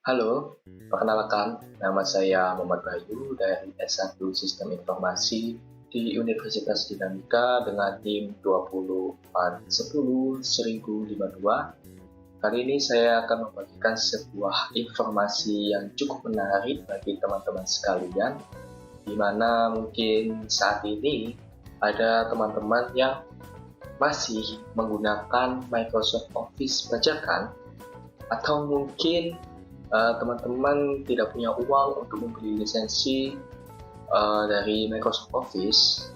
Halo, perkenalkan, nama saya Muhammad Bayu dari S1 Sistem Informasi di Universitas Dinamika dengan tim 2410-1052. Kali ini saya akan membagikan sebuah informasi yang cukup menarik bagi teman-teman sekalian, di mana mungkin saat ini ada teman-teman yang masih menggunakan Microsoft Office bajakan, atau mungkin teman-teman tidak punya uang untuk membeli lisensi dari Microsoft Office.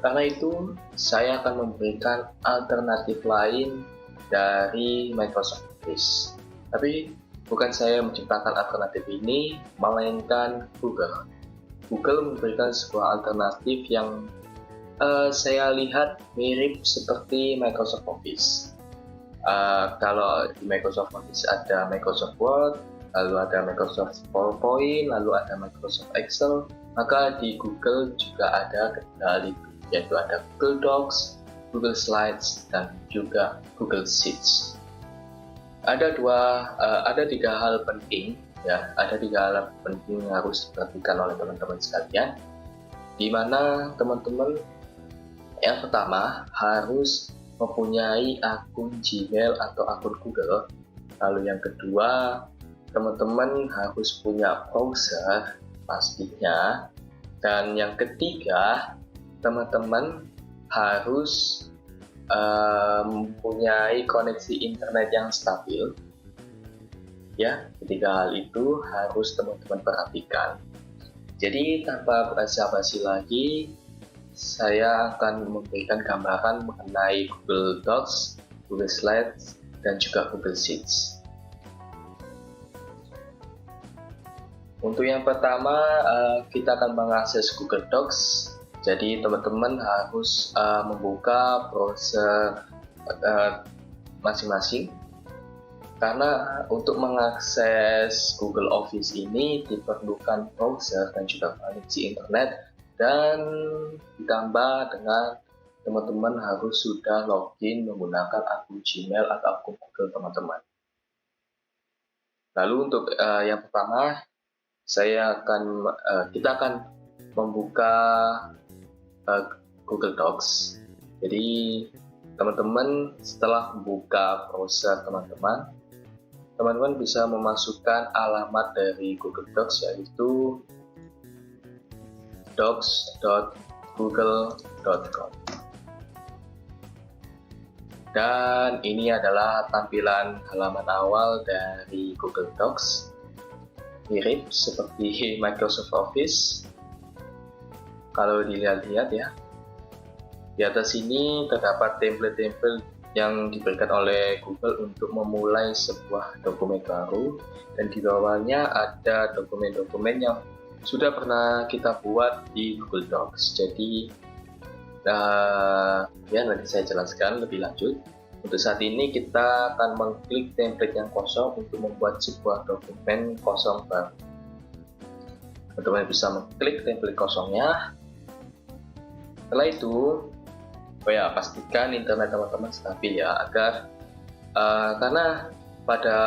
Karena itu, saya akan memberikan alternatif lain dari Microsoft Office. Tapi bukan saya menciptakan alternatif ini, melainkan Google. Google memberikan sebuah alternatif yang saya lihat mirip seperti Microsoft Office. Kalau di Microsoft Office ada Microsoft Word, lalu ada Microsoft PowerPoint, lalu ada Microsoft Excel, maka di Google juga ada ketiga hal itu, yaitu ada Google Docs, Google Slides, dan juga Google Sheets. Ada tiga hal penting, yang harus diperhatikan oleh teman-teman sekalian, di mana teman-teman yang pertama harus mempunyai akun Gmail atau akun Google. Lalu yang kedua, teman-teman harus punya browser pastinya. Dan yang ketiga, teman-teman harus mempunyai koneksi internet yang stabil. Ya, ketiga hal itu harus teman-teman perhatikan. Jadi tanpa basa-basi lagi, saya akan memberikan gambaran mengenai Google Docs, Google Slides, dan juga Google Sheets. Untuk yang pertama, kita akan mengakses Google Docs. Jadi teman-teman harus membuka browser masing-masing. Karena untuk mengakses Google Office ini diperlukan browser dan juga koneksi internet, dan ditambah dengan teman-teman harus sudah login menggunakan akun Gmail atau akun Google teman-teman. Lalu untuk yang pertama, kita akan membuka Google Docs. Jadi teman-teman setelah membuka browser teman-teman bisa memasukkan alamat dari Google Docs, yaitu docs.google.com. Dan ini adalah tampilan halaman awal dari Google Docs, mirip seperti Microsoft Office. Kalau dilihat-lihat ya, di atas ini terdapat template-template yang diberikan oleh Google untuk memulai sebuah dokumen baru, dan di bawahnya ada dokumen-dokumen yang sudah pernah kita buat di Google Docs. Jadi nanti saya jelaskan lebih lanjut. Untuk saat ini kita akan mengklik template yang kosong untuk membuat sebuah dokumen kosong baru. Teman-teman bisa mengklik template kosongnya. Setelah itu, pastikan internet teman-teman stabil ya, agar karena pada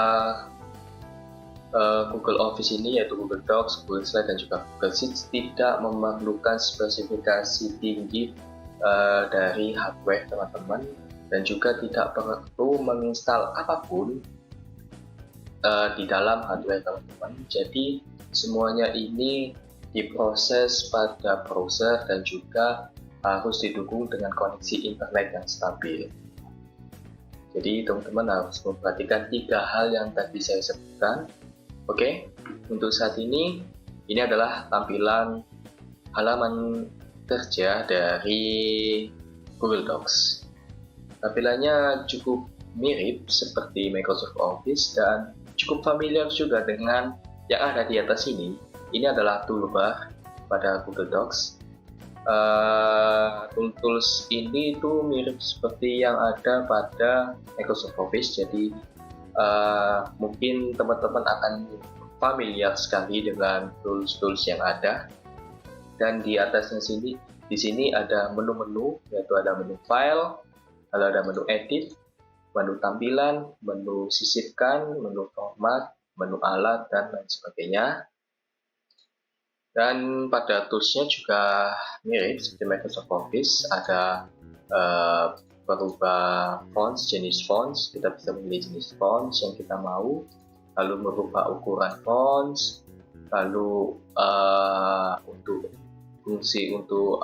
Google Office ini, yaitu Google Docs, Google Slides, dan juga Google Sheets, tidak memerlukan spesifikasi tinggi dari hardware teman-teman, dan juga tidak perlu menginstal apapun di dalam hardware teman-teman. Jadi semuanya ini diproses pada browser dan juga harus didukung dengan koneksi internet yang stabil. Jadi teman-teman harus memperhatikan tiga hal yang tadi saya sebutkan. Oke, untuk saat ini adalah tampilan halaman kerja dari Google Docs. Tampilannya cukup mirip seperti Microsoft Office dan cukup familiar juga dengan yang ada di atas ini. Ini adalah toolbar pada Google Docs. Tools ini itu mirip seperti yang ada pada Microsoft Office. Jadi mungkin teman-teman akan familiar sekali dengan tools-tools yang ada. Dan di atasnya di sini ada menu-menu, yaitu ada menu file, lalu ada menu edit, menu tampilan, menu sisipkan, menu format, menu alat, dan lain sebagainya. Dan pada toolsnya juga mirip seperti Microsoft Office, ada berubah fonts, jenis fonts. Kita bisa memilih jenis fonts yang kita mau, lalu merubah ukuran fonts, lalu untuk fungsi untuk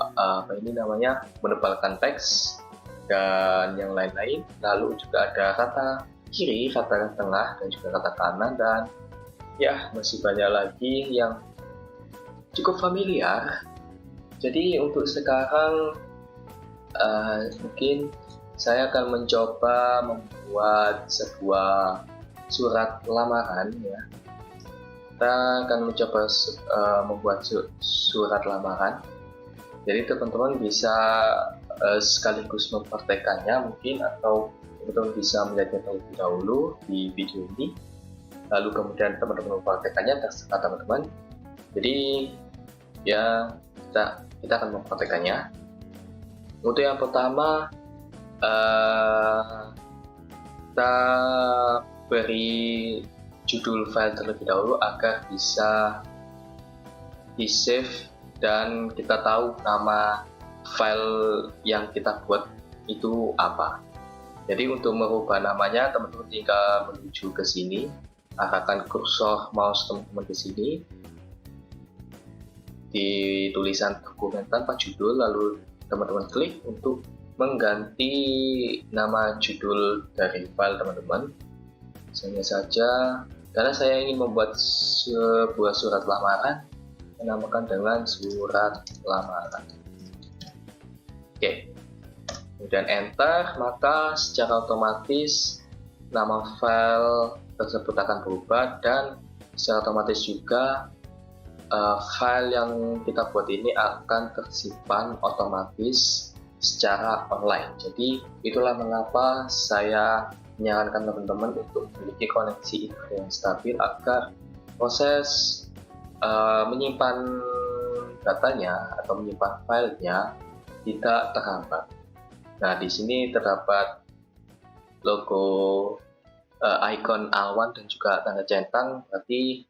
menebalkan teks dan yang lain-lain. Lalu juga ada kata kiri, kata tengah, dan juga kata kanan, dan ya masih banyak lagi yang cukup familiar. Jadi untuk sekarang mungkin saya akan mencoba membuat sebuah surat lamaran ya. Kita akan mencoba membuat surat lamaran. Jadi teman-teman bisa sekaligus mempraktekannya mungkin, atau teman-teman bisa melihatnya terlebih dahulu di video ini, lalu kemudian teman-teman mempraktekannya terserah teman-teman. Jadi ya kita akan mempraktekannya. Untuk yang pertama kita beri judul file terlebih dahulu agar bisa di save dan kita tahu nama file yang kita buat itu apa. Jadi untuk merubah namanya, teman-teman tinggal menuju ke sini, arahkan kursor mouse teman-teman ke sini di tulisan dokumen tanpa judul, lalu teman-teman klik untuk mengganti nama judul dari file teman-teman. Misalnya saja, karena saya ingin membuat sebuah surat lamaran, menamakan dengan surat lamaran. Oke, kemudian enter, maka secara otomatis nama file tersebut akan berubah, dan secara otomatis juga file yang kita buat ini akan tersimpan otomatis secara online. Jadi itulah mengapa saya menyarankan teman-teman untuk memiliki koneksi internet yang stabil agar proses menyimpan datanya atau menyimpan filenya tidak terhambat. Nah, di sini terdapat logo icon awan dan juga tanda centang, berarti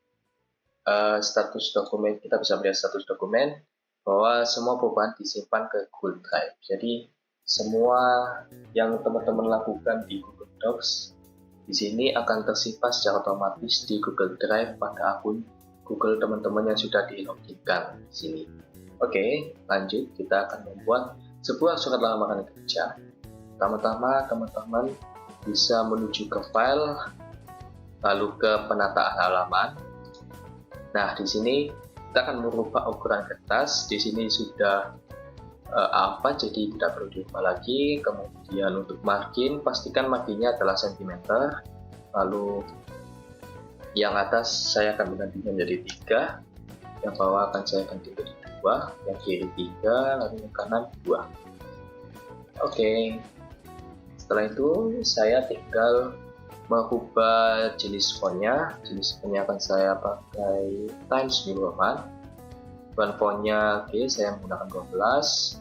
status dokumen, kita bisa melihat status dokumen bahwa semua perubahan disimpan ke Google Drive. Jadi semua yang teman-teman lakukan di Google Docs di sini akan tersimpan secara otomatis di Google Drive pada akun Google teman-teman yang sudah di-loginkan di sini. Oke, lanjut, kita akan membuat sebuah surat lamaran kerja. Pertama-tama teman-teman bisa menuju ke file, lalu ke penataan halaman. Nah, di sini kita akan merubah ukuran kertas. Di sini sudah apa, jadi tidak perlu diubah lagi. Kemudian untuk margin, pastikan marginnya adalah sentimeter. Lalu yang atas saya akan menggantinya menjadi 3, yang bawah akan saya ganti menjadi 2, yang kiri 3, lalu yang kanan 2. Oke, setelah itu saya tinggal mengubah jenis fontnya. Jenis fontnya akan saya pakai Times New Roman. Dan fontnya saya menggunakan 12.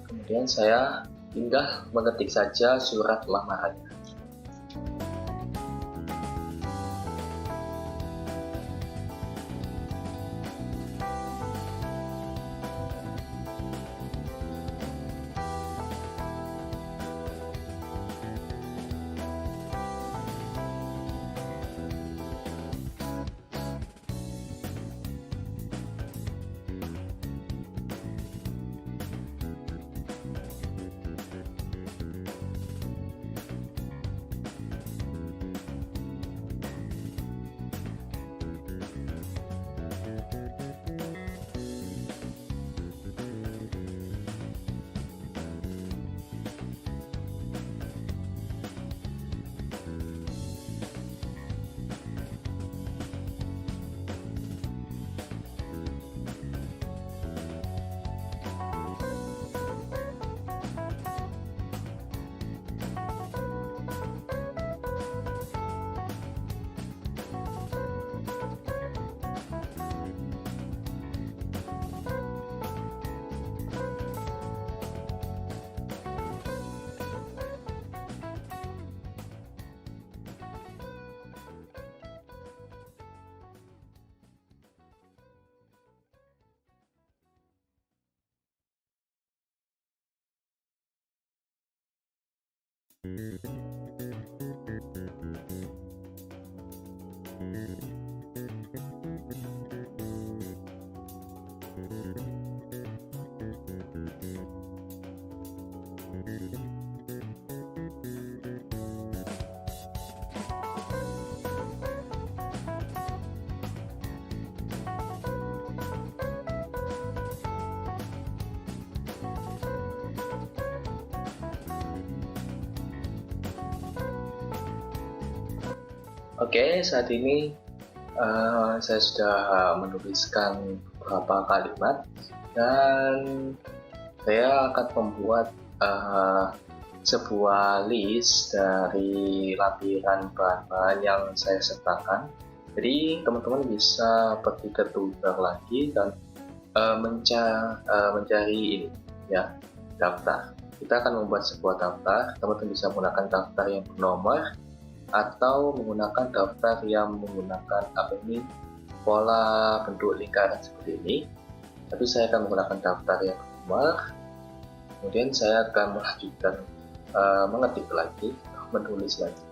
Kemudian saya tinggal mengetik saja surat lamarannya. Oke, saat ini saya sudah menuliskan beberapa kalimat dan saya akan membuat sebuah list dari lampiran bahan-bahan yang saya sertakan. Jadi teman-teman bisa pergi ke toolbar lagi dan mencari ini ya, daftar. Kita akan membuat sebuah daftar. Teman-teman bisa menggunakan daftar yang bernomor atau menggunakan daftar yang menggunakan pola bentuk lingkaran seperti ini. Tapi saya akan menggunakan daftar yang bernomor. Kemudian saya akan melanjutkan mengetik lagi, menulis lagi.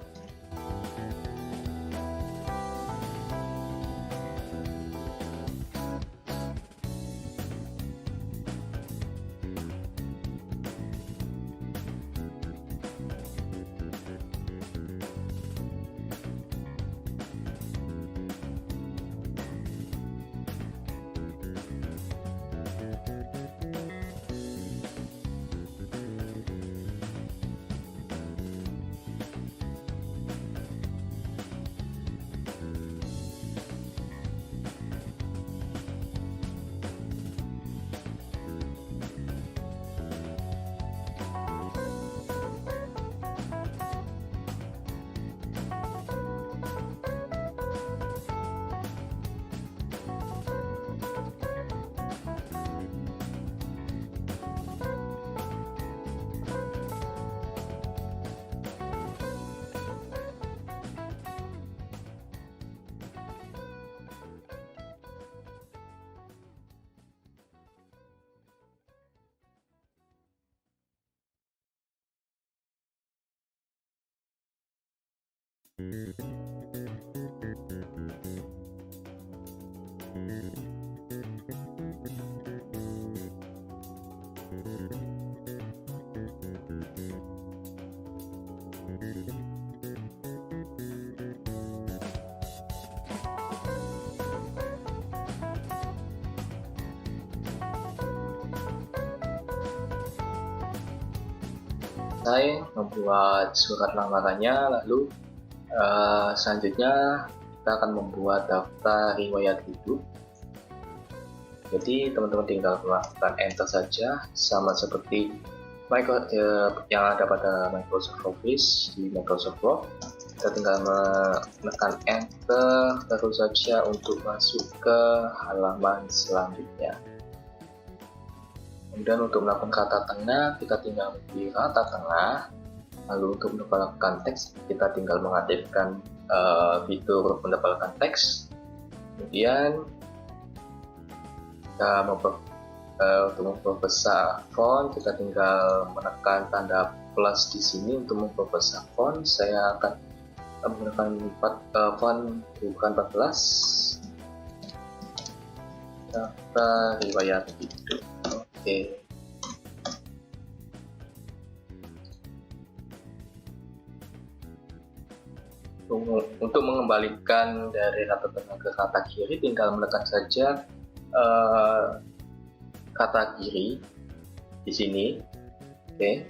Saya membuat surat lamarannya, lalu selanjutnya kita akan membuat daftar riwayat hidup. Jadi teman-teman tinggal melakukan enter saja, sama seperti yang ada pada Microsoft Office di Microsoft Word. Kita tinggal menekan enter terus saja untuk masuk ke halaman selanjutnya. Kemudian untuk melakukan kata tengah, kita tinggal pilih kata tengah. Lalu untuk menempelkan teks, kita tinggal mengaktifkan fitur menempelkan teks. Kemudian kita untuk memperbesar font, kita tinggal menekan tanda plus di sini untuk memperbesar font. Saya akan menggunakan font bukan 14. Daftar riwayat hidup. Oke. Untuk mengembalikan dari kata tengah ke kata kiri, tinggal menekan saja kata kiri di sini. Oke.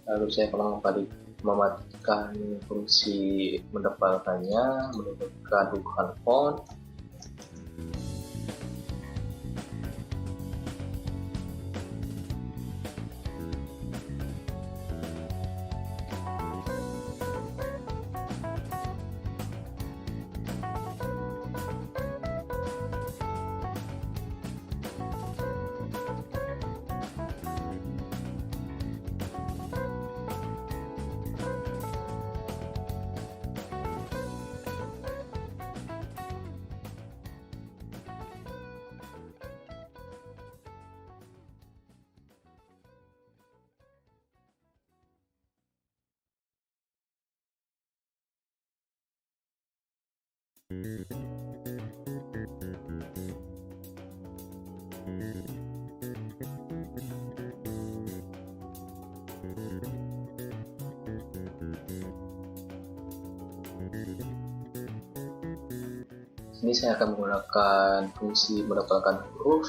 Lalu saya akan mematikan fungsi menempelkannya, menentukan ukuran font. Ini saya akan menggunakan fungsi menempelkan huruf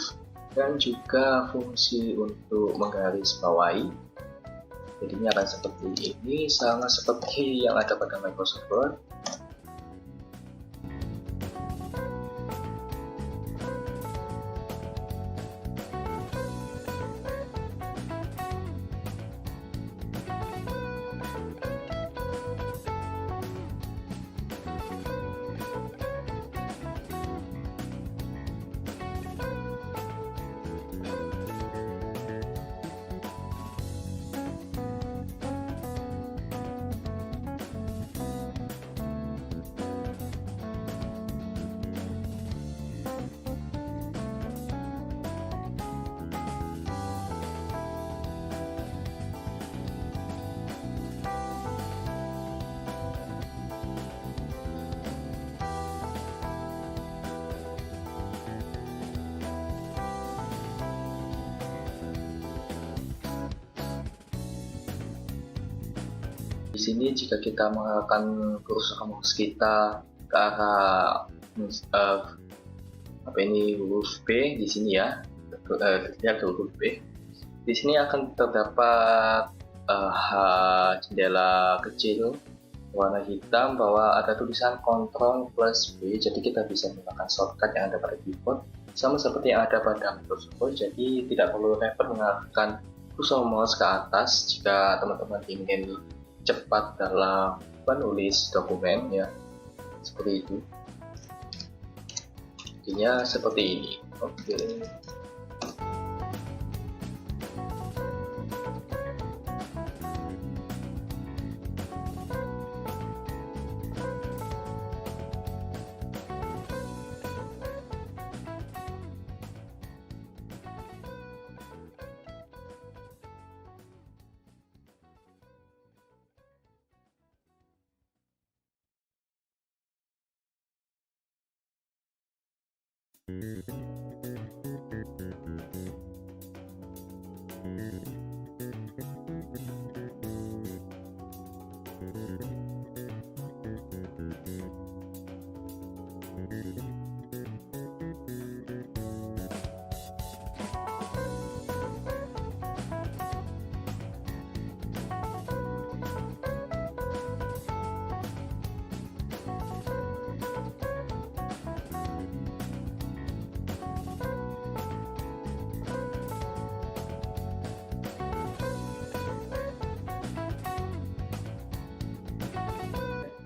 dan juga fungsi untuk menggaris bawahi. Jadinya akan seperti ini, sama seperti yang ada pada Microsoft Word. Di sini jika kita mengarahkan kursor mouse kita ke arah huruf B di sini ya, ke huruf B. Di sini akan terdapat jendela kecil warna hitam bahwa ada tulisan Ctrl plus B, jadi kita bisa menggunakan shortcut yang ada pada keyboard sama seperti yang ada pada Microsoft Word. Jadi tidak perlu repot mengarahkan kursor mouse ke atas jika teman-teman ingin cepat dalam menulis dokumen ya, seperti itu. Intinya seperti ini. Oke.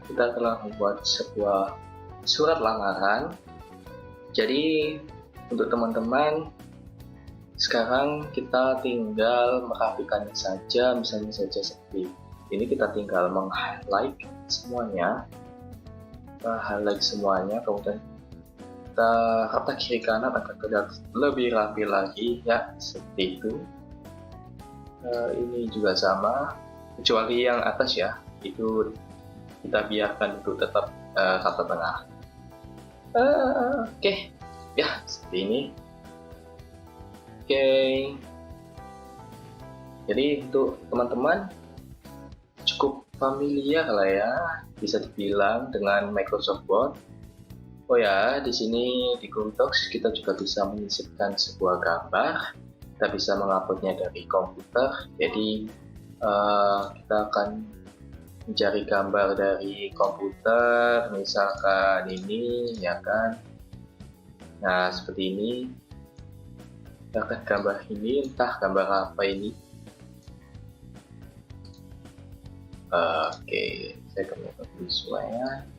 Kita telah membuat sebuah surat lamaran. Jadi untuk teman-teman, sekarang kita tinggal merapikannya saja. Misalnya saja seperti ini, kita tinggal meng-highlight semuanya. Kita highlight semuanya, kemudian kita rata kiri kanan agar terlihat lebih rapi lagi ya, seperti itu. Ini juga sama, kecuali yang atas ya, itu kita biarkan untuk tetap rata tengah. Oke. Ya, seperti ini. Oke. Jadi untuk teman-teman cukup familiar lah ya, bisa dibilang dengan Microsoft Word. Oh ya, di sini di Google Docs kita juga bisa menyisipkan sebuah gambar. Kita bisa menguploadnya dari komputer. Jadi kita akan mencari gambar dari komputer, misalkan ini ya kan. Nah seperti ini, misalkan gambar ini, entah gambar apa ini. Oke, saya akan visualnya,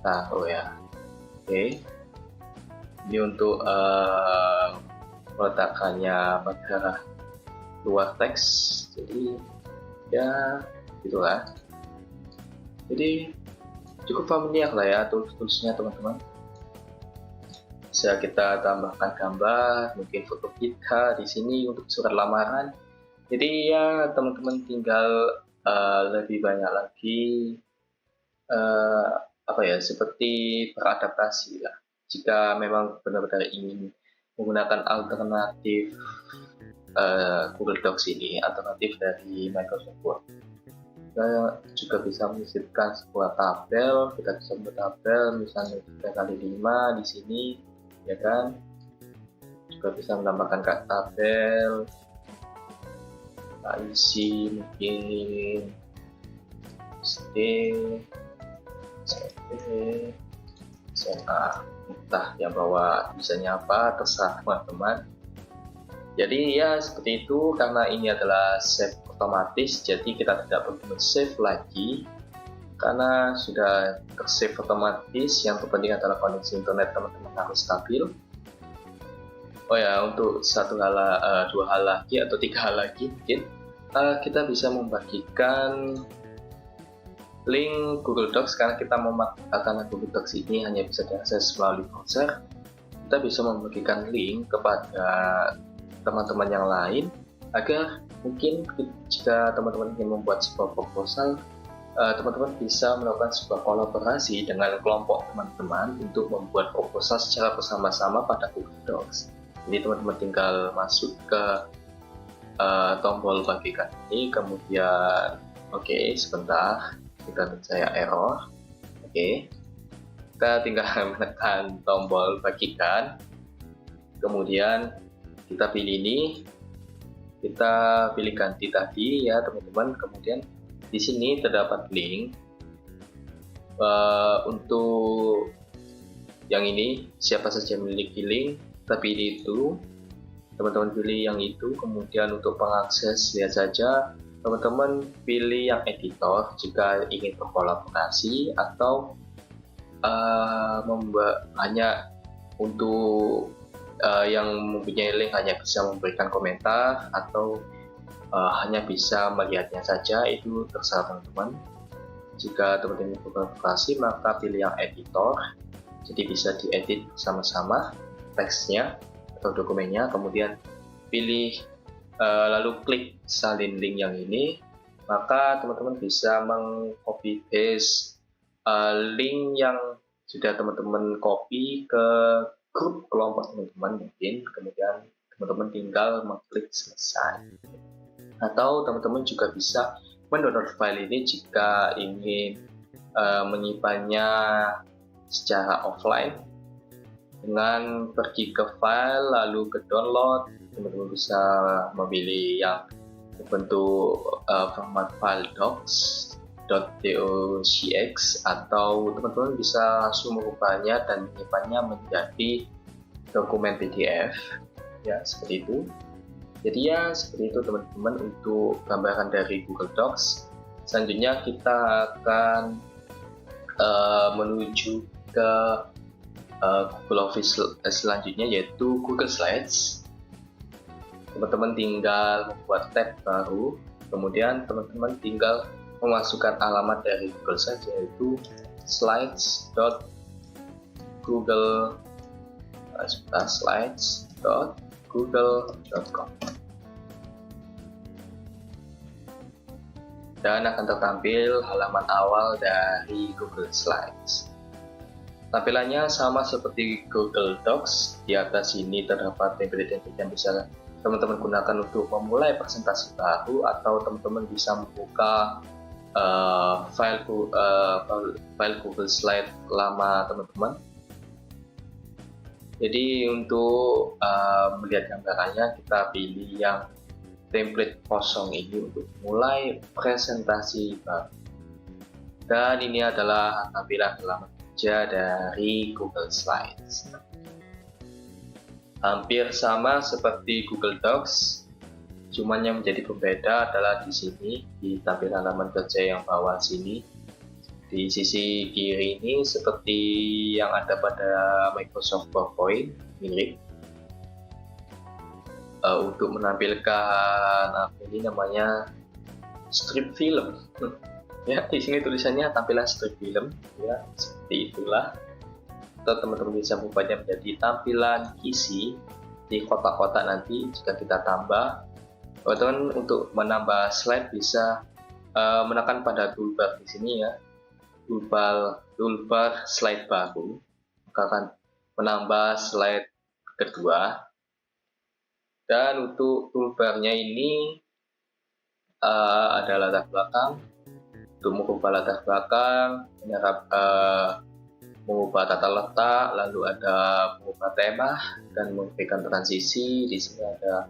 taruh ya. Oke, ini untuk meletakkannya pada luar teks, jadi ya gitulah. Jadi cukup familiar lah ya tools-toolsnya teman-teman. Bisa kita tambahkan gambar, mungkin foto kita di sini untuk surat lamaran. Jadi ya teman-teman tinggal lebih banyak lagi seperti beradaptasi lah. Jika memang benar-benar ingin menggunakan alternatif Google Docs ini, alternatif dari Microsoft Word, kita juga bisa menyisipkan sebuah tabel. Kita bisa membuat tabel misalnya 3x5 di sini, ya kan. Juga bisa menambahkan tabel, isi mungkin SD, SMP, SMA, entah yang bawa misalnya apa, terserah teman-teman. Jadi ya seperti itu, karena ini adalah save otomatis, jadi kita tidak perlu save lagi karena sudah tersave otomatis. Yang terpenting adalah koneksi internet teman-teman harus stabil. Oh ya, untuk dua hal lagi atau 3 hal lagi mungkin kita bisa membagikan link Google Docs, karena kita karena Google Docs ini hanya bisa diakses melalui browser. Kita bisa membagikan link kepada teman-teman yang lain agar mungkin jika teman-teman ingin membuat sebuah proposal, teman-teman bisa melakukan sebuah kolaborasi dengan kelompok teman-teman untuk membuat proposal secara bersama-sama pada Google Docs. Jadi teman-teman tinggal masuk ke tombol bagikan ini, kemudian sebentar, kita saya error. Kita tinggal menekan tombol bagikan, kemudian kita pilih ini, kita pilih ganti tadi ya teman-teman. Kemudian di sini terdapat link untuk yang ini, siapa saja memiliki link, kita pilih itu, teman-teman pilih yang itu. Kemudian untuk pengakses, lihat saja teman-teman pilih yang editor jika ingin berkolaborasi, atau hanya untuk yang mempunyai link hanya bisa memberikan komentar, atau hanya bisa melihatnya saja. Itu terserah teman-teman. Jika teman-teman berkolaborasi, maka pilih yang editor, jadi bisa diedit sama-sama teksnya atau dokumennya. Kemudian pilih lalu klik salin link yang ini, maka teman-teman bisa meng-copy paste link yang sudah teman-teman copy ke grup kelompok teman-teman mungkin. Kemudian teman-teman tinggal mengklik selesai. Atau teman-teman juga bisa mendownload file ini jika ingin menyimpannya secara offline, dengan pergi ke file lalu ke download. Teman-teman bisa memilih yang berbentuk format file docs.docx, atau teman-teman bisa langsung mengubahnya dan menyimpannya menjadi dokumen PDF ya, seperti itu. Jadi ya seperti itu teman-teman untuk gambaran dari Google Docs. Selanjutnya kita akan menuju ke Google Office selanjutnya, yaitu Google Slides. Teman-teman tinggal membuat tab baru, kemudian teman-teman tinggal memasukkan alamat dari Google Slides, yaitu slides.google.com, dan akan tertampil halaman awal dari Google Slides. Tampilannya sama seperti Google Docs. Di atas ini terdapat template-template yang bisa teman-teman gunakan untuk memulai presentasi baru, atau teman-teman bisa membuka file Google Slide lama teman-teman. Jadi untuk melihat gambarannya, kita pilih yang template kosong ini untuk mulai presentasi baru. Dan ini adalah tampilan halaman kerja dari Google Slides. Hampir sama seperti Google Docs, cuman yang menjadi pembeda adalah di sini, di tampilan halaman kerja yang bawah sini. Di sisi kiri ini seperti yang ada pada Microsoft PowerPoint, mirip. Untuk menampilkan ini namanya strip film. Ya, di sini tulisannya tampilan strip film, ya seperti itulah. Atau teman-teman bisa mengubahnya menjadi tampilan isi di kotak-kotak nanti jika kita tambah. Teman-teman untuk menambah slide bisa menekan pada toolbar di sini ya. toolbar slide baru, maka akan menambah slide kedua. Dan untuk toolbarnya ini ada latar belakang. Untuk mengubah latar belakang, mengubah tata letak, lalu ada mengubah tema dan memberikan transisi. Di sini ada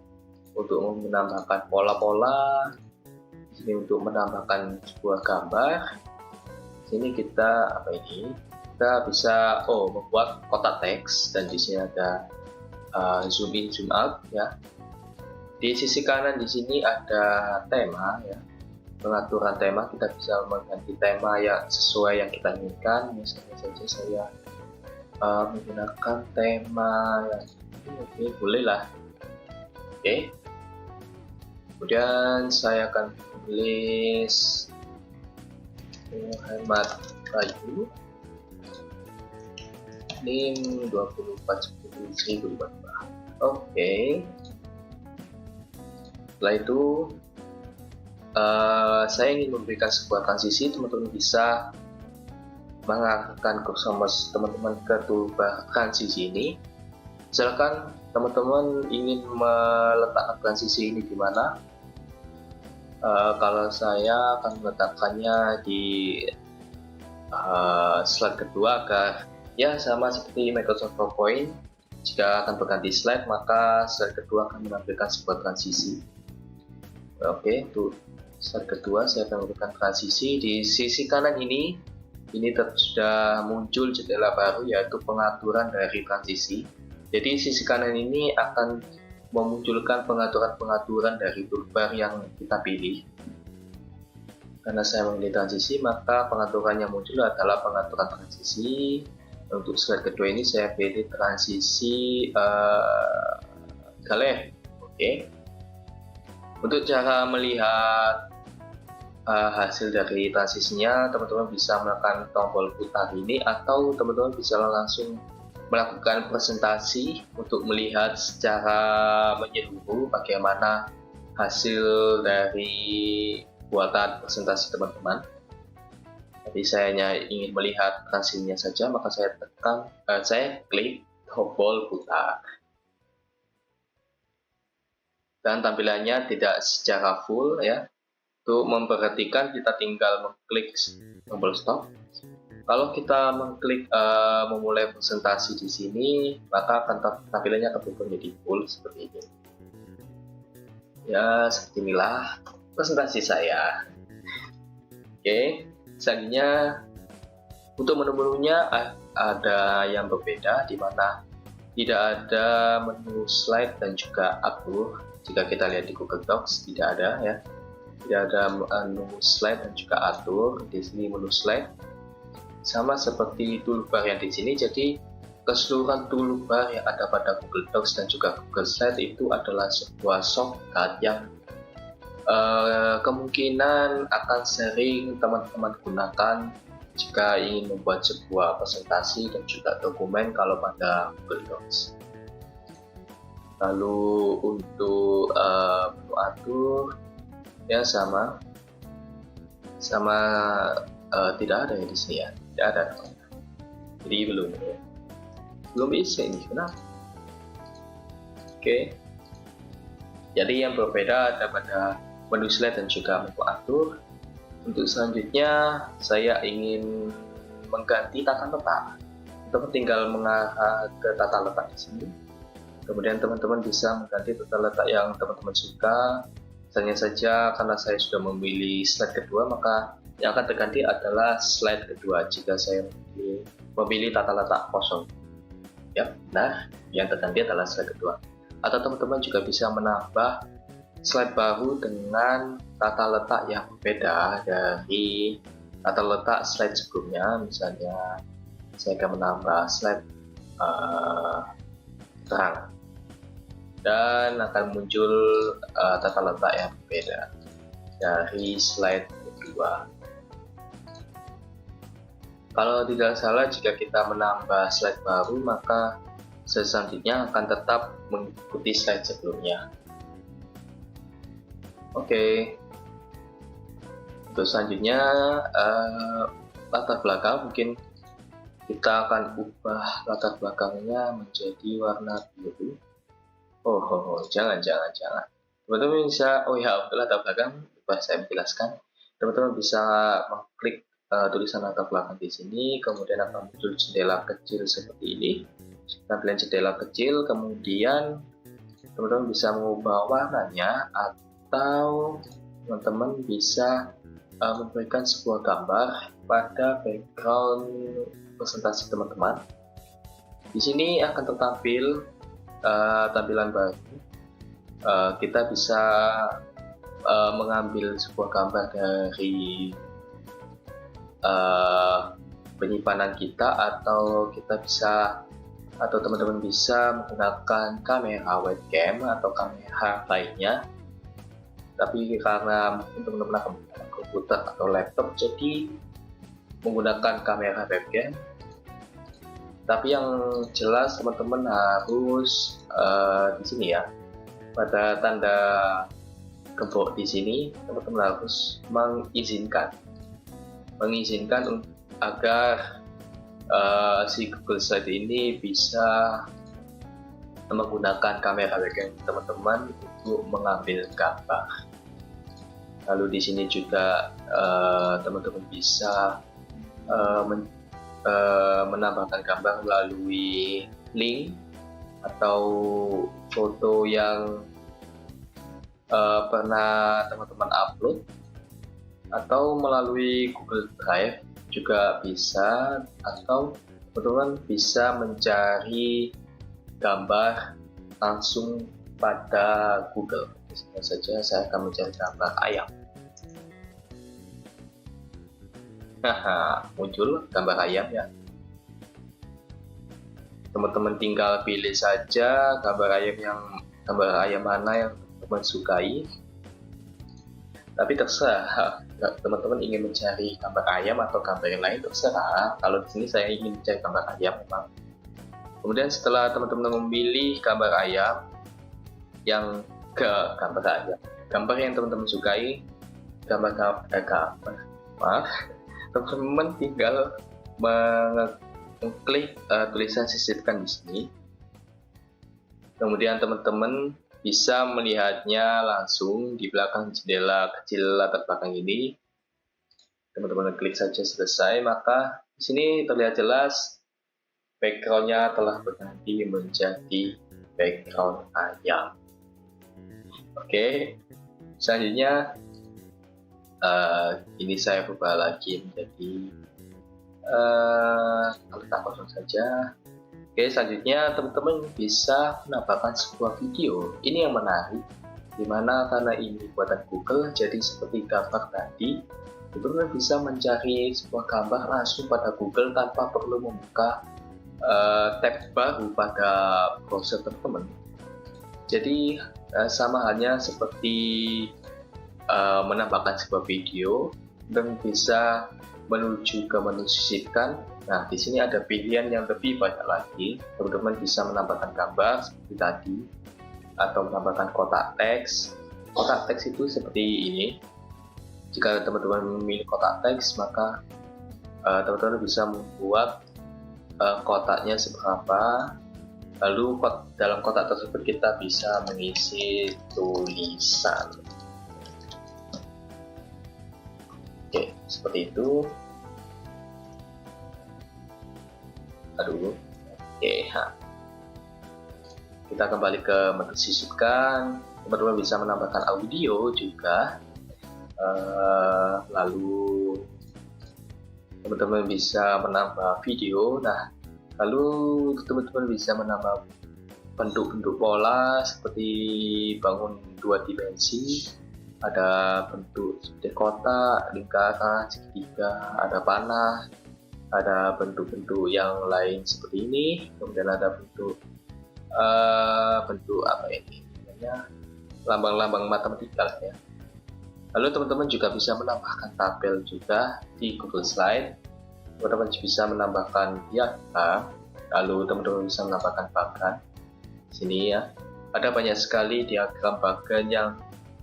untuk menambahkan pola-pola. Di sini untuk menambahkan sebuah gambar. Di sini kita bisa membuat kotak teks, dan di sini ada zoom in zoom out ya. Di sisi kanan di sini ada tema ya. Pengaturan tema, kita bisa mengganti tema yang sesuai yang kita inginkan. Misalnya saja saya menggunakan tema yang ini, boleh lah. Oke. Kemudian saya akan tulis hemat kayu NIM 2410.000. Oke. Setelah itu saya ingin memberikan sebuah transisi. Teman-teman bisa mengarahkan kursor mouse teman-teman ke toolbar transisi ini. Misalkan teman-teman ingin meletakkan transisi ini di mana? Kalau saya akan meletakkannya di slide kedua agar ya sama seperti Microsoft PowerPoint. Jika akan berganti slide, maka slide kedua akan menampilkan sebuah transisi. Oke, untuk slide kedua saya akan memberikan transisi. Di sisi kanan ini sudah muncul jendela baru, yaitu pengaturan dari transisi. Jadi sisi kanan ini akan memunculkan pengaturan-pengaturan dari toolbar yang kita pilih. Karena saya memilih transisi, maka pengaturan yang muncul adalah pengaturan transisi. Untuk slide kedua ini saya pilih transisi galeri. Oke. Untuk cara melihat hasil dari transisinya, teman-teman bisa menekan tombol putar ini, atau teman-teman bisa langsung melakukan presentasi untuk melihat secara menyeluruh bagaimana hasil dari buatan presentasi teman-teman. Jadi saya hanya ingin melihat hasilnya saja, maka saya klik tombol putar. Dan tampilannya tidak secara full ya. Untuk memperhatikan, kita tinggal mengklik tombol stop. Kalau kita mengklik memulai presentasi di sini, maka akan tampilannya akan berubah menjadi full seperti ini. Ya, seperti inilah presentasi saya. Oke, selanjutnya untuk menu-menunya ada yang berbeda, di mana tidak ada menu slide dan juga atur. Jika kita lihat di Google Docs, tidak ada ya. Tidak ada menu slide dan juga atur. Di sini menu slide sama seperti toolbar yang di sini. Jadi keseluruhan toolbar yang ada pada Google Docs dan juga Google Slide itu adalah sebuah shortcut yang kemungkinan akan sering teman-teman gunakan jika ingin membuat sebuah presentasi dan juga dokumen kalau pada Google Docs. Lalu untuk menu atur ya sama tidak ada ya di sini ya, tidak ada. Jadi belum bisa ini, kenapa? Oke. Jadi yang berbeda ada pada menu slide dan juga menu atur. Untuk selanjutnya saya ingin mengganti tata letak. Teman tinggal mengarah ke tata letak di sini. Kemudian teman-teman bisa mengganti tata letak yang teman-teman suka. Misalnya saja karena saya sudah memilih slide kedua, maka yang akan terganti adalah slide kedua jika saya memilih tata letak kosong. Ya, benar. Yang terganti adalah slide kedua. Atau teman-teman juga bisa menambah slide baru dengan tata letak yang berbeda dari tata letak slide sebelumnya. Misalnya saya akan menambah slide terang dan akan muncul tata letak yang berbeda dari slide kedua. Kalau tidak salah, jika kita menambah slide baru, maka selanjutnya akan tetap mengikuti slide sebelumnya. Oke. Untuk selanjutnya latar belakang, mungkin kita akan ubah latar belakangnya menjadi warna biru. Jangan. Teman-teman bisa, untuk latar belakang, saya menjelaskan. Teman-teman bisa mengklik tulisan latar belakang di sini, kemudian akan muncul jendela kecil seperti ini. Tampilan jendela kecil, kemudian teman-teman bisa mengubah warnanya, atau teman-teman bisa memberikan sebuah gambar pada background presentasi teman-teman. Di sini akan tertampil tampilan baru. Kita bisa mengambil sebuah gambar dari penyimpanan kita, atau teman-teman bisa menggunakan kamera webcam atau kamera lainnya. Tapi karena teman-teman akan menggunakan komputer atau laptop, jadi menggunakan kamera webcam. Tapi yang jelas teman-teman harus di sini ya, pada tanda gembok di sini teman-teman harus mengizinkan agar si Google Slide ini bisa menggunakan kamera webcam teman-teman untuk mengambil gambar. Lalu di sini juga teman-teman bisa menambahkan gambar melalui link atau foto yang pernah teman-teman upload, atau melalui Google Drive juga bisa, atau teman-teman bisa mencari gambar langsung pada Google. Misalnya saja saya akan mencari gambar ayam. Muncul gambar ayam ya. Teman-teman tinggal pilih saja gambar ayam mana yang teman sukai. Tapi terserah, teman-teman ingin mencari gambar ayam atau gambar yang lain, terserah. Kalau di sini saya ingin mencari gambar ayam memang. Kemudian setelah teman-teman memilih gambar ayam yang gambar yang teman-teman sukai, teman-teman tinggal mengklik tulisan sisipkan di sini. Kemudian teman-teman bisa melihatnya langsung di belakang jendela kecil latar belakang ini. Teman-teman klik saja selesai, maka di sini terlihat jelas backgroundnya telah berganti menjadi background ayam. Oke, selanjutnya ini saya ubah lagi menjadi letak kosong saja. Oke, selanjutnya teman-teman bisa menambahkan sebuah video. Ini yang menarik, dimana karena ini buatan Google, jadi seperti gambar tadi, teman-teman bisa mencari sebuah gambar langsung pada Google tanpa perlu membuka tab baru pada browser teman-teman. Jadi sama halnya seperti menambahkan sebuah video, dan bisa menuju ke menu sisipkan. Nah, di sini ada pilihan yang lebih banyak lagi. Teman-teman bisa menambahkan gambar seperti tadi, atau menambahkan kotak teks. Kotak teks itu seperti ini. Jika teman-teman memilih kotak teks, maka teman-teman bisa membuat kotaknya seberapa. Lalu dalam kotak tersebut kita bisa mengisi tulisan. Oke, seperti itu. Kita kembali ke menu sisipkan. Teman-teman bisa menambahkan audio juga. Lalu teman-teman bisa menambah video. Nah, lalu teman-teman bisa menambah bentuk-bentuk pola seperti bangun 2 dimensi. Ada bentuk seperti kotak, lingkaran, segitiga, ada panah, ada bentuk-bentuk yang lain seperti ini. Kemudian ada bentuk lambang-lambang matematika ya. Lalu teman-teman juga bisa menambahkan tabel juga di Google Slide. Teman-teman bisa menambahkan diagram, lalu teman-teman bisa menambahkan bagan. Sini ya, ada banyak sekali diagram bagan yang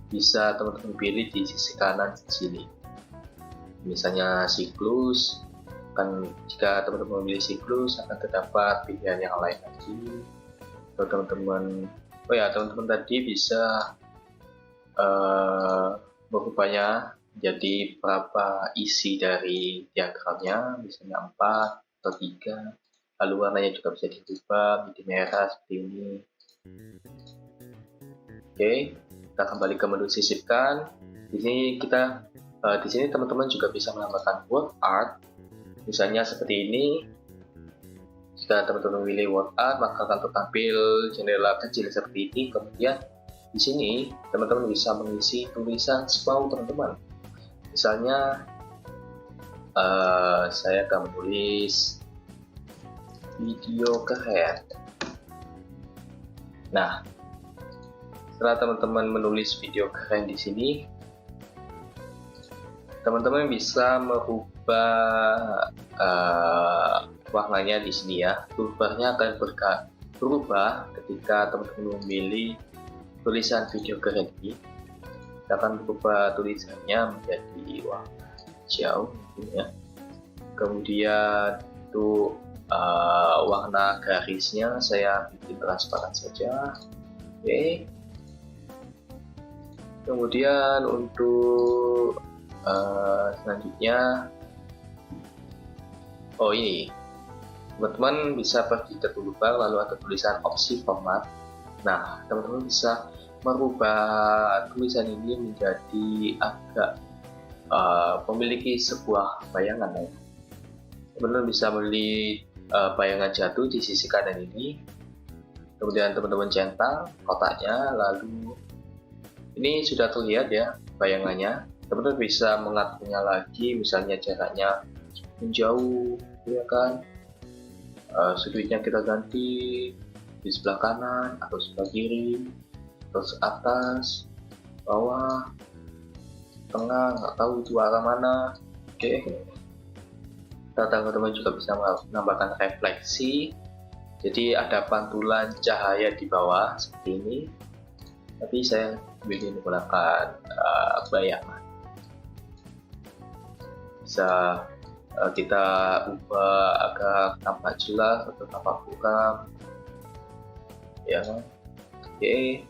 bisa teman-teman pilih di sisi kanan sini. Misalnya siklus, jika teman-teman memilih siklus akan terdapat pilihan yang lain lagi. Atau teman-teman tadi bisa merubahnya jadi berapa isi dari diagramnya, misalnya 4 atau 3, lalu warnanya juga bisa dirubah menjadi merah seperti ini. Oke, kita kembali ke menu sisipkan. Di sini teman-teman juga bisa menambahkan word art, misalnya seperti ini. Jika teman-teman memilih word art, maka akan tertampil jendela kecil seperti ini. Kemudian di sini teman-teman bisa mengisi tulisan semau teman-teman. Misalnya saya akan menulis video keren. Nah, setelah teman-teman menulis video keren di sini, teman-teman bisa merubah warnanya di sini ya. Toolbarnya akan berubah ketika teman-teman memilih tulisan video keren ini. Kita akan berubah tulisannya menjadi warna hijau ya. Kemudian untuk warna garisnya saya bikin transparan saja. Oke. Kemudian untuk selanjutnya, ini teman-teman bisa pergi ke toolbar, lalu ada tulisan opsi format. Nah, teman-teman bisa merubah tulisan ini menjadi agak memiliki sebuah bayangan ya. Teman-teman bisa memilih bayangan jatuh di sisi kanan ini, kemudian teman-teman centang kotaknya, lalu ini sudah terlihat ya bayangannya. Teman-teman bisa mengaturnya lagi, misalnya jaraknya menjauh ya kan, sudutnya kita ganti di sebelah kanan atau sebelah kiri, terus atas, bawah, tengah, nggak tahu itu arah mana. Oke. Teman-teman juga bisa menambahkan refleksi, jadi ada pantulan cahaya di bawah seperti ini, tapi saya pilih menggunakan bayangan. Bisa kita ubah agar tampak jelas atau tampak buram ya. Oke.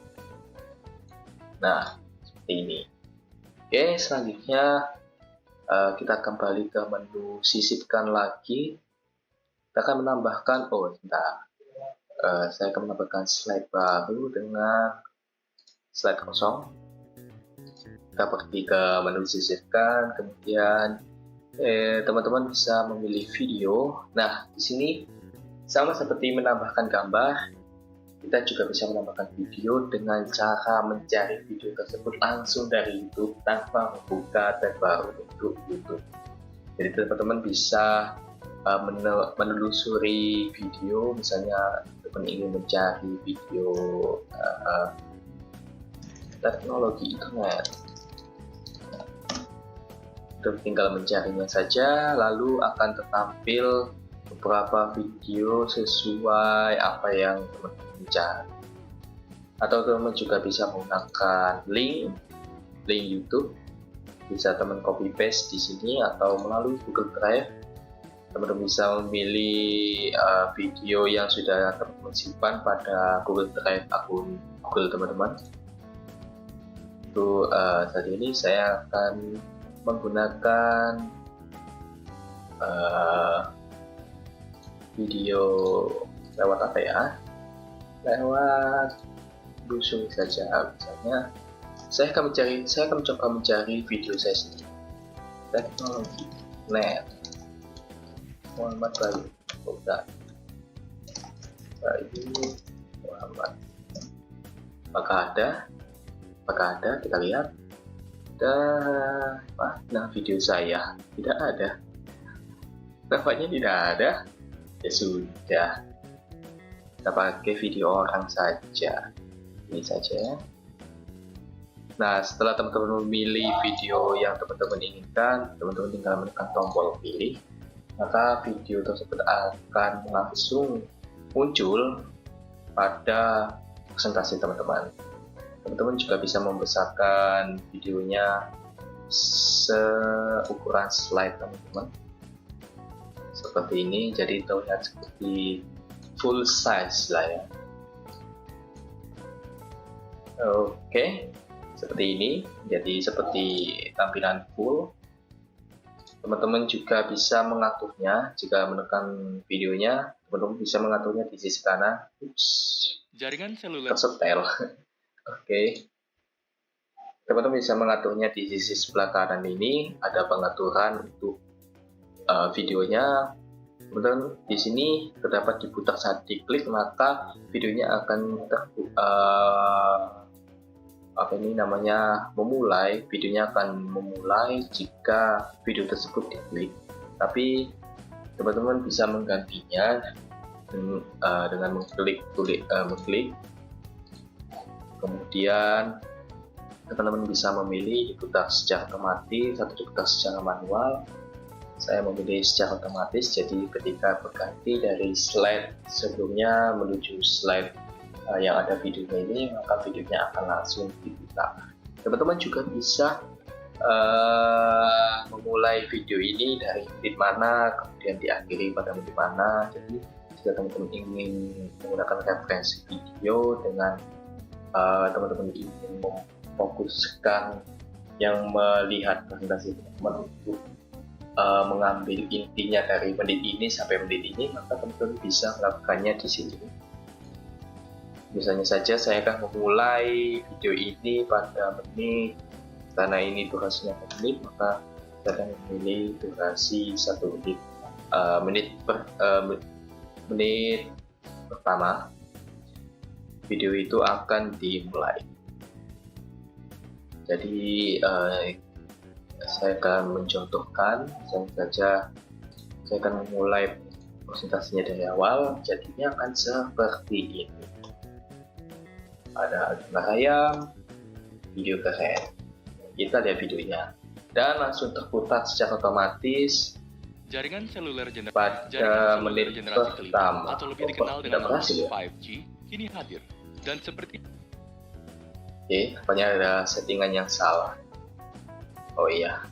Nah, seperti ini. Oke, selanjutnya kita kembali ke menu sisipkan lagi. Kita akan menambahkan, saya akan menambahkan slide baru dengan slide kosong. Kita pergi ke menu sisipkan, kemudian teman-teman bisa memilih video. Nah, di sini sama seperti menambahkan gambar, kita juga bisa menambahkan video dengan cara mencari video tersebut langsung dari YouTube tanpa membuka tab baru untuk YouTube. Jadi teman-teman bisa menelusuri video, misalnya teman ingin mencari video teknologi internet, tinggal mencarinya saja, lalu akan tertampil beberapa video sesuai apa yang teman-teman cari. Atau teman juga bisa menggunakan link YouTube, bisa teman copy paste di sini, atau melalui Google Drive teman-teman bisa memilih video yang sudah teman-teman simpan pada Google Drive akun Google teman-teman. Itu saat ini saya akan menggunakan video lewat apa ya? Lewat busung saja. Misalnya saya akan mencoba mencari video saya sendiri. Teknologi net Muhammad Bayu Muhammad. Apakah ada? Kita lihat. Nah, video saya tidak ada. Nampaknya tidak ada. Ya sudah, kita pakai video orang saja. Ini saja. Nah, setelah teman-teman memilih video yang teman-teman inginkan, teman-teman tinggal menekan tombol pilih, maka video tersebut akan langsung muncul pada presentasi teman-teman. Teman-teman juga bisa membesarkan videonya seukuran slide teman-teman. seperti ini, jadi terlihat seperti full size lah ya. Oke, seperti ini, jadi seperti tampilan full. Teman-teman juga bisa mengaturnya jika menekan videonya. Teman-teman bisa mengaturnya di sisi kanan. Jaringan seluler tersetel. Oke. Teman-teman bisa mengaturnya di sisi sebelah kanan ini. Ada pengaturan untuk videonya. Kemudian di sini terdapat diputar saat diklik, maka videonya akan videonya akan memulai jika video tersebut diklik. Tapi teman-teman bisa menggantinya dengan mengklik, kemudian teman-teman bisa memilih diputar secara otomatis atau diputar secara manual. Saya memilih secara otomatis, jadi ketika berganti dari slide sebelumnya menuju slide yang ada videonya ini, maka videonya akan langsung dibuka. Teman-teman juga bisa memulai video ini dari menit mana, kemudian diakhiri pada menit mana. Jadi jika teman-teman ingin menggunakan referensi video dengan teman-teman ingin memfokuskan yang melihat presentasi teman-teman untuk mengambil intinya dari menit ini sampai menit ini, maka teman-teman bisa melakukannya di sini. Misalnya saja saya akan memulai video ini pada menit, karena ini durasinya 1 menit, maka saya akan memilih durasi 1 menit. Menit pertama video itu akan dimulai. Jadi saya akan mencontohkan, saya akan memulai presentasinya dari awal, jadinya akan seperti ini. Ada gambar ayam, video keren. Kita lihat videonya dan langsung terputar secara otomatis jaringan seluler pada menit pertama. atau lebih dikenal dengan nama 5G kini hadir dan seperti rupanya ada settingan yang salah. Oh iya,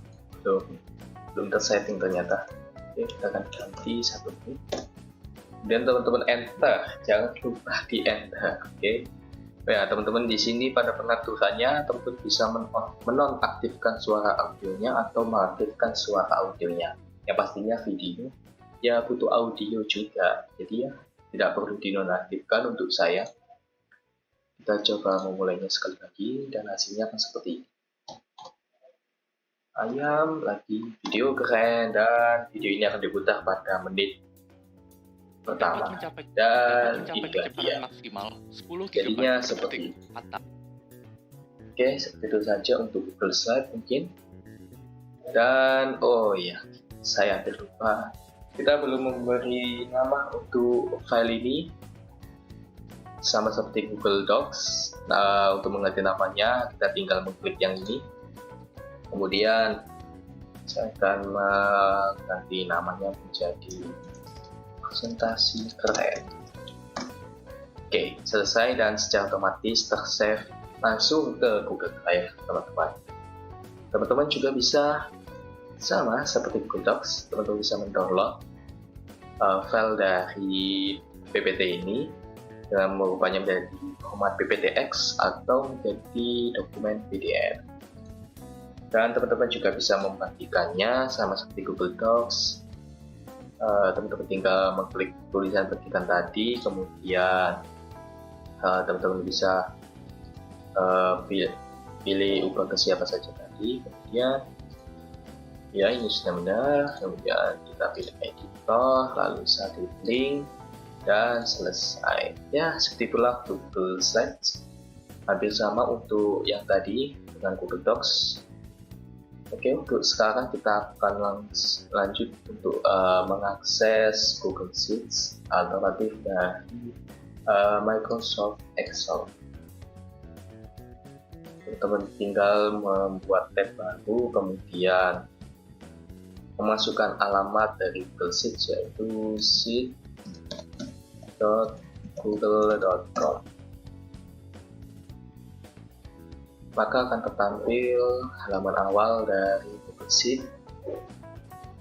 belum tersetting ternyata. Kita akan ganti 1 menit. Dan teman-teman enter, jangan lupa di enter. Ya, teman-teman di sini pada pengaturannya, teman-teman bisa menonaktifkan suara audionya atau mengaktifkan suara audionya. Yang pastinya video ya butuh audio juga, jadi ya tidak perlu dinonaktifkan untuk saya. Kita coba memulainya sekali lagi dan hasilnya akan seperti ini. Ayam lagi, video keren, dan video ini akan diputar pada menit pertama dan itu dia maksimal 10 jadinya seperti itu. Oke, seperti itu saja untuk Google Slide mungkin. Dan oh iya, saya hampir lupa, kita belum memberi nama untuk file ini, sama seperti Google Docs. Nah, untuk mengganti namanya kita tinggal mengklik yang ini, kemudian saya akan mengganti namanya menjadi presentasi keren. Oke, selesai dan secara otomatis tersave langsung ke Google Drive, teman-teman. Teman-teman juga bisa sama seperti Google Docs, teman-teman bisa mendownload file dari PPT ini dengan merubahnya menjadi format PPTX atau menjadi dokumen PDF. Dan teman-teman juga bisa membagikannya sama seperti Google Docs. Teman-teman tinggal mengklik tulisan petikan tadi, kemudian teman-teman bisa pilih ubah ke siapa saja tadi, kemudian ya ini sudah benar, kemudian kita pilih editor, lalu salin link dan selesai. Ya, seperti itulah Google Slides. Hampir sama untuk yang tadi dengan Google Docs. Oke, untuk sekarang kita akan lanjut untuk mengakses Google Sheets alternatif dari Microsoft Excel. Teman-teman tinggal membuat tab baru, kemudian memasukkan alamat dari Google Sheets, yaitu sheet.google.com. Maka akan tertampil halaman awal dari Google Sheet.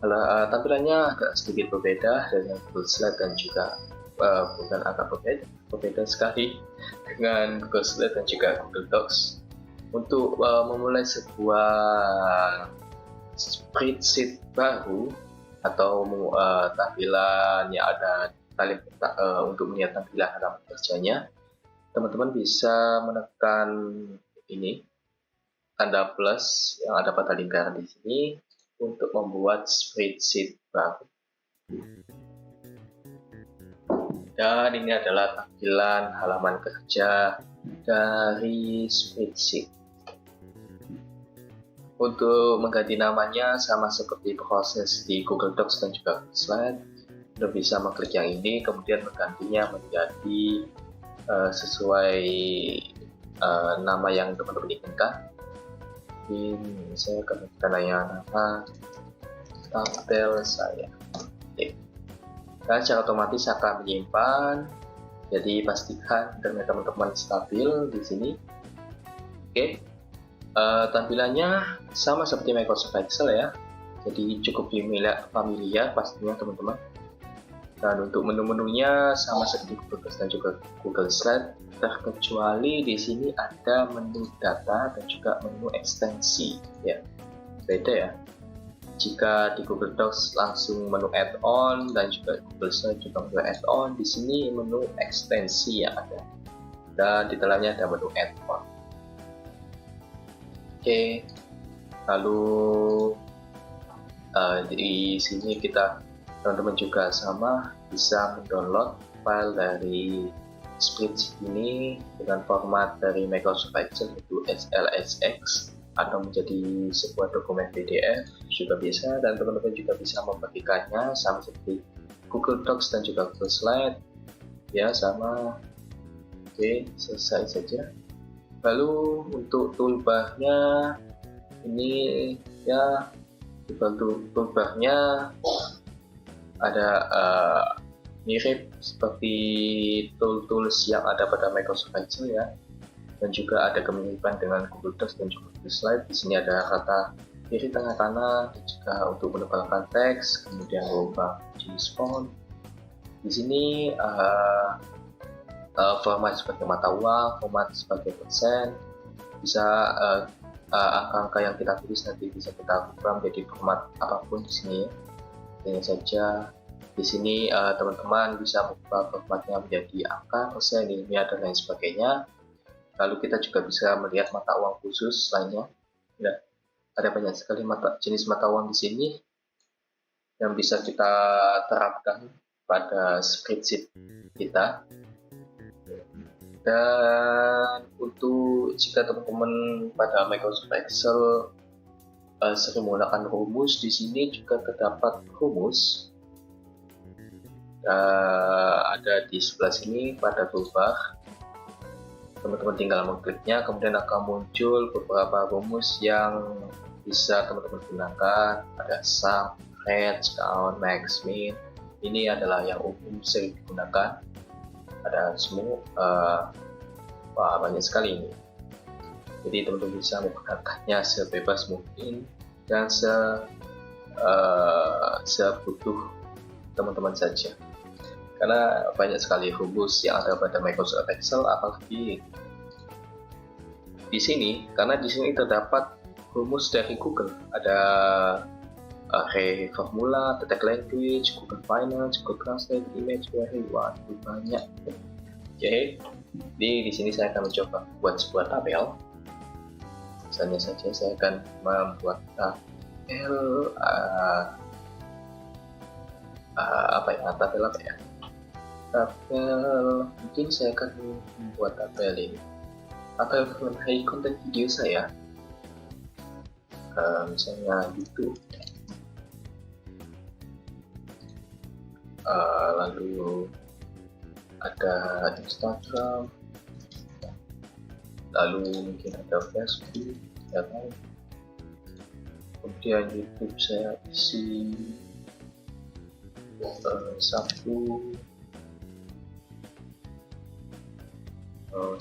Tampilannya agak sedikit berbeda dengan Google Slide dan juga bukan agak berbeda sekali dengan Google Slide dan juga Google Docs. Untuk memulai sebuah spreadsheet baru atau tampilan yang ada untuk melihat tampilan halaman kerjanya, teman-teman bisa menekan ini tanda plus yang ada pada lingkaran di sini untuk membuat spreadsheet baru. Dan ini adalah tampilan halaman kerja dari spreadsheet. Untuk mengganti namanya sama seperti proses di Google Docs dan juga Google Slide, Anda bisa mengklik yang ini, kemudian menggantinya menjadi sesuai nama yang teman-teman inginkan. Ini saya akan menggunakan nama tabel saya. Oke. Dan secara otomatis akan menyimpan. Jadi pastikan internet teman-teman stabil di sini. Oke. Tampilannya sama seperti Microsoft Excel ya. Jadi cukup familiar pastinya teman-teman. Dan untuk menu-menunya sama seperti Google Docs dan juga Google Slide, terkecuali di sini ada menu data dan juga menu ekstensi ya. Beda ya. Jika di Google Docs langsung menu add-on dan juga Google Slide juga menu add-on, di sini menu ekstensi yang ada. Dan di dalamnya ada menu add-on. Oke. Lalu di sini teman-teman juga sama bisa mendownload file dari spreadsheet ini dengan format dari Microsoft Excel yaitu XLSX atau menjadi sebuah dokumen PDF juga bisa, dan teman-teman juga bisa membagikannya sama seperti Google Docs dan juga Google Slide ya, sama. Oke, selesai saja. Lalu untuk toolbarnya ini ya, di toolbarnya ada mirip seperti tools yang ada pada Microsoft Excel ya, dan juga ada kemiripan dengan Google Docs dan juga Google Slide. Di sini ada kata kiri tengah kanan dan juga untuk menebalkan teks, kemudian mengubah jenis font. Di sini format sebagai mata uang, format sebagai persen, bisa angka-angka yang kita tulis nanti bisa kita ubah menjadi format apapun di sini ya. Hanya saja di sini teman-teman bisa mengubah formatnya menjadi angka, persen, ilmiah dan lain sebagainya. Lalu kita juga bisa melihat mata uang khusus lainnya. Nah, ada banyak sekali jenis mata uang di sini yang bisa kita terapkan pada spreadsheet kita. Dan untuk jika teman-teman pada Microsoft Excel sering menggunakan rumus, di sini juga terdapat rumus. Ada di sebelah sini pada toolbar. Teman-teman tinggal mengkliknya, kemudian akan muncul beberapa rumus yang bisa teman-teman gunakan. Ada sum, range, count, max, min. Ini adalah yang umum sering digunakan. Ada semua, banyak sekali ini. Jadi teman-teman bisa menggunakannya sebebas mungkin dan sebutuh teman-teman saja. Karena banyak sekali rumus yang ada pada Microsoft Excel, apalagi di sini, karena di sini terdapat rumus dari Google. Ada array formula, text language, Google Finance, Google Translate, image query, waduh banyak. Oke, di sini saya akan mencoba buat sebuah tabel. Misalnya saja saya akan membuat tabel tabel apa ya? Tabel, mungkin saya akan membuat tabel ini atau mengenai konten video saya, misalnya YouTube, lalu ada Instagram, lalu mungkin ada Facebook ya kan, kemudian YouTube saya isi Sabtu.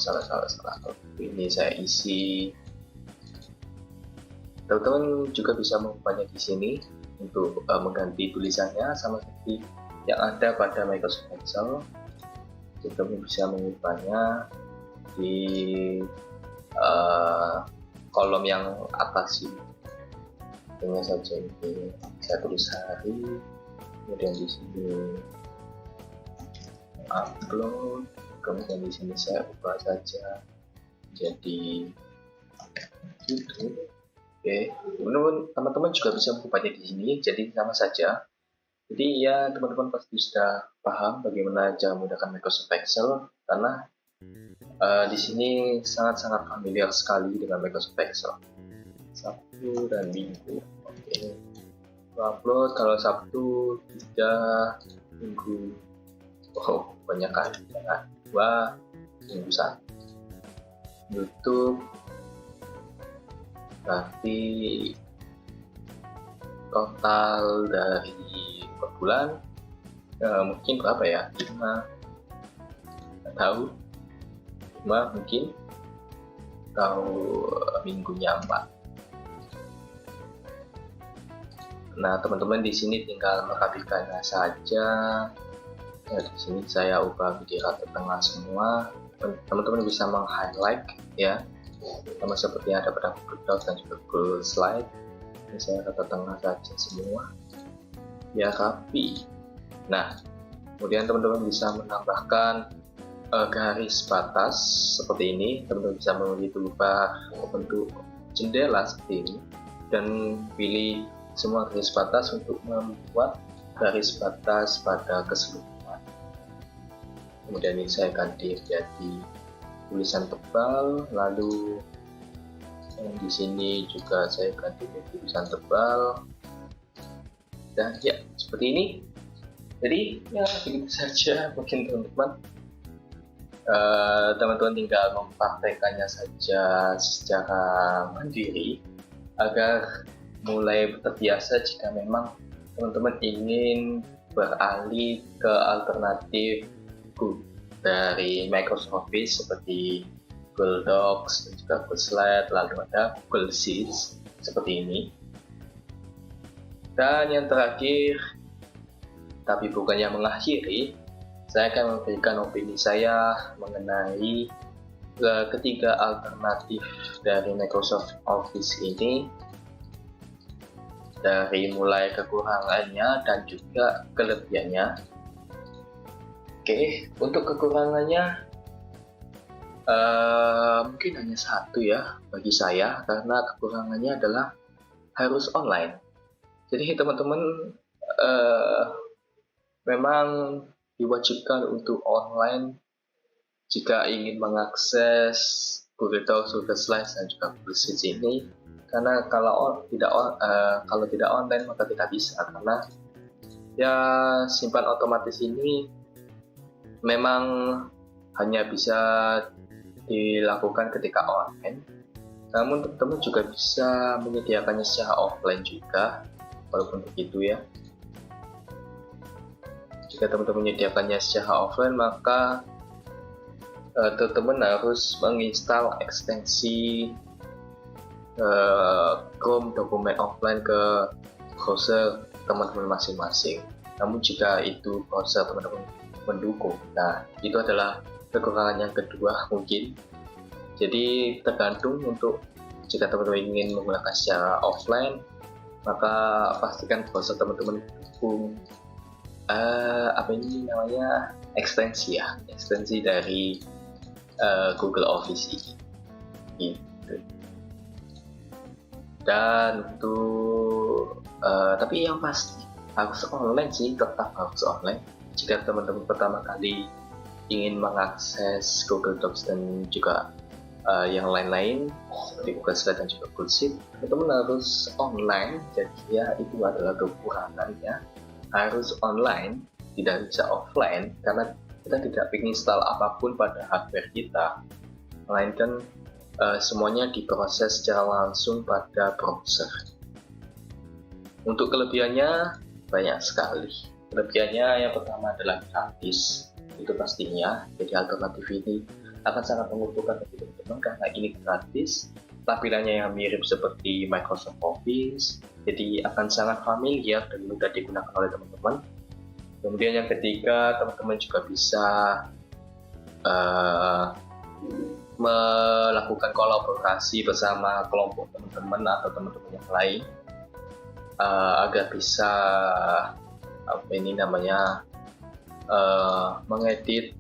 Salah. Ini saya isi. Teman-teman juga bisa mengubahnya di sini untuk mengganti tulisannya sama seperti yang ada pada Microsoft Excel. Jadi teman bisa mengubahnya di kolom yang atas ini. Dengan saja ini saya tulis hari, kemudian di sini upload, kemudian di sini saya ubah saja jadi YouTube. Oke, teman-teman juga bisa mengubahnya di sini, jadi sama saja. Jadi ya teman-teman pasti sudah paham bagaimana cara menggunakan Microsoft Excel, karena di sini sangat-sangat familiar sekali dengan Microsoft Excel. Sabtu dan Minggu. Oke. Upload kalau Sabtu 3, Minggu. Oh, banyak kali. 2, Minggu 1. YouTube. Berarti total dari per bulan mungkin berapa ya? 5, nggak tahu. 5 mungkin, atau minggunya 4. Nah, teman-teman di sini tinggal merapikannya saja. Ya, di sini saya ubah di rata tengah semua. Teman-teman bisa meng-highlight ya, sama seperti yang ada pada Google Docs dan juga Google Slide. Ini saya rata tengah saja semua, ya rapi. Nah, kemudian teman-teman bisa menambahkan garis batas seperti ini. Teman-teman bisa memilih toolbar bentuk jendela seperti ini dan pilih semua garis batas untuk membuat garis batas pada keseluruhan. Kemudian ini saya ganti jadi tulisan tebal, lalu yang di sini juga saya ganti jadi tulisan tebal, dan ya seperti ini. Jadi ya begitu saja mungkin teman-teman. Teman-teman tinggal mempraktekannya saja secara mandiri agar mulai terbiasa jika memang teman-teman ingin beralih ke alternatif dari Microsoft Office seperti Google Docs dan juga Google Slide, lalu ada Google Sheets seperti ini. Dan yang terakhir, tapi bukan yang mengakhiri, saya akan memberikan opini saya mengenai ketiga alternatif dari Microsoft Office ini, dari mulai kekurangannya dan juga kelebihannya. Oke, untuk kekurangannya mungkin hanya satu ya bagi saya, karena kekurangannya adalah harus online. Jadi teman-teman memang diwajibkan untuk online jika ingin mengakses Google Docs, Google Slides dan juga Google Sheets ini, karena kalau tidak online maka tidak bisa, karena ya simpan otomatis ini memang hanya bisa dilakukan ketika online. Namun teman-teman juga bisa menyediakannya secara offline juga, walaupun begitu ya. Jika teman-teman menyediakannya secara offline, maka teman-teman harus menginstal ekstensi Chrome dokumen offline ke browser teman-teman masing-masing. Namun jika itu browser teman-teman mendukung, nah itu adalah kekurangan yang kedua mungkin. Jadi tergantung, untuk jika teman-teman ingin menggunakan secara offline, maka pastikan browser teman-teman mendukung ekstensi dari Google Office ini gitu. Dan untuk tapi yang pasti harus online sih, tetap harus online. Jika teman-teman pertama kali ingin mengakses Google Docs dan juga yang lain-lain seperti Google Slide dan juga Google Sheet, teman-teman harus online. Jadi ya itu adalah kekurangannya, harus online, tidak bisa offline, karena kita tidak menginstal apapun pada hardware kita, melainkan semuanya diproses secara langsung pada browser. Untuk kelebihannya banyak sekali. Kelebihannya yang pertama adalah gratis, itu pastinya. Jadi alternatif ini akan sangat menguntungkan bagi teman-teman karena ini gratis tampilannya yang mirip seperti Microsoft Office, jadi akan sangat familiar dan mudah digunakan oleh teman-teman. Kemudian yang ketiga, teman-teman juga bisa melakukan kolaborasi bersama kelompok teman-teman atau teman-teman yang lain agar bisa mengedit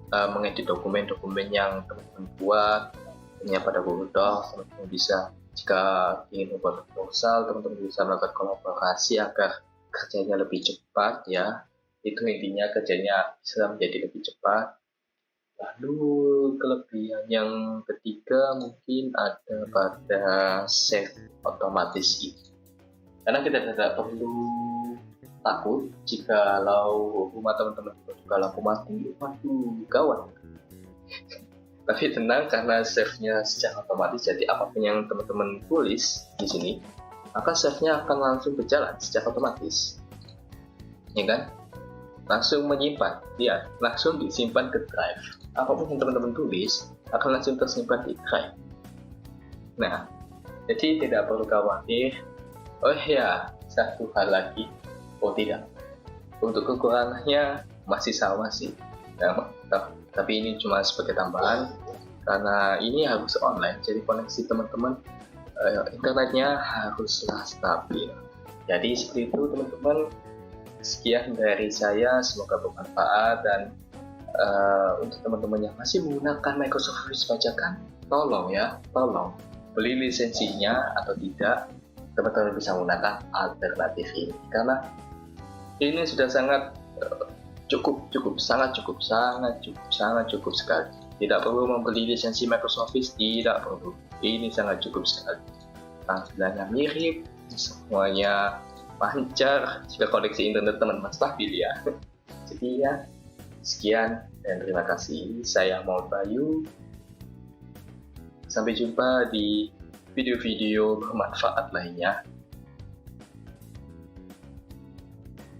mengedit dokumen-dokumen yang teman-teman buat pada Google Docs. Teman-teman bisa, jika ingin membuat proposal, teman-teman bisa melakukan kolaborasi agar kerjanya lebih cepat ya. Itu intinya, kerjanya bisa menjadi lebih cepat. Lalu kelebihan yang ketiga mungkin ada pada save otomatis ini. Karena kita tidak perlu takut jika rumah teman-teman juga lampu mati, waduh gawat. Tapi tenang, karena save-nya secara otomatis, jadi apapun yang teman-teman tulis di sini, maka save-nya akan langsung berjalan secara otomatis, ya kan? Langsung menyimpan, ya, langsung disimpan ke drive. Apapun yang teman-teman tulis akan langsung tersimpan di drive. Nah, jadi tidak perlu khawatir. Oh ya, satu hal lagi. Oh tidak, untuk kekurangannya masih sama sih. Nah, tapi ini cuma sebagai tambahan, karena ini harus online, jadi koneksi teman-teman internetnya haruslah stabil. Jadi seperti itu teman-teman. Sekian dari saya, semoga bermanfaat. Dan untuk teman-teman yang masih menggunakan Microsoft Office bajakan, tolong beli lisensinya atau tidak, teman-teman bisa menggunakan alternatif ini, karena ini sudah sangat sangat cukup sekali. Tidak perlu membeli lisensi Microsoft Office, tidak perlu. Ini sangat cukup sekali. Tampilannya mirip, semuanya lancar. Jika koneksi internet teman-teman stabil ya. Jadi ya, sekian dan terima kasih. Saya Maud Bayu. Sampai jumpa di video-video bermanfaat lainnya.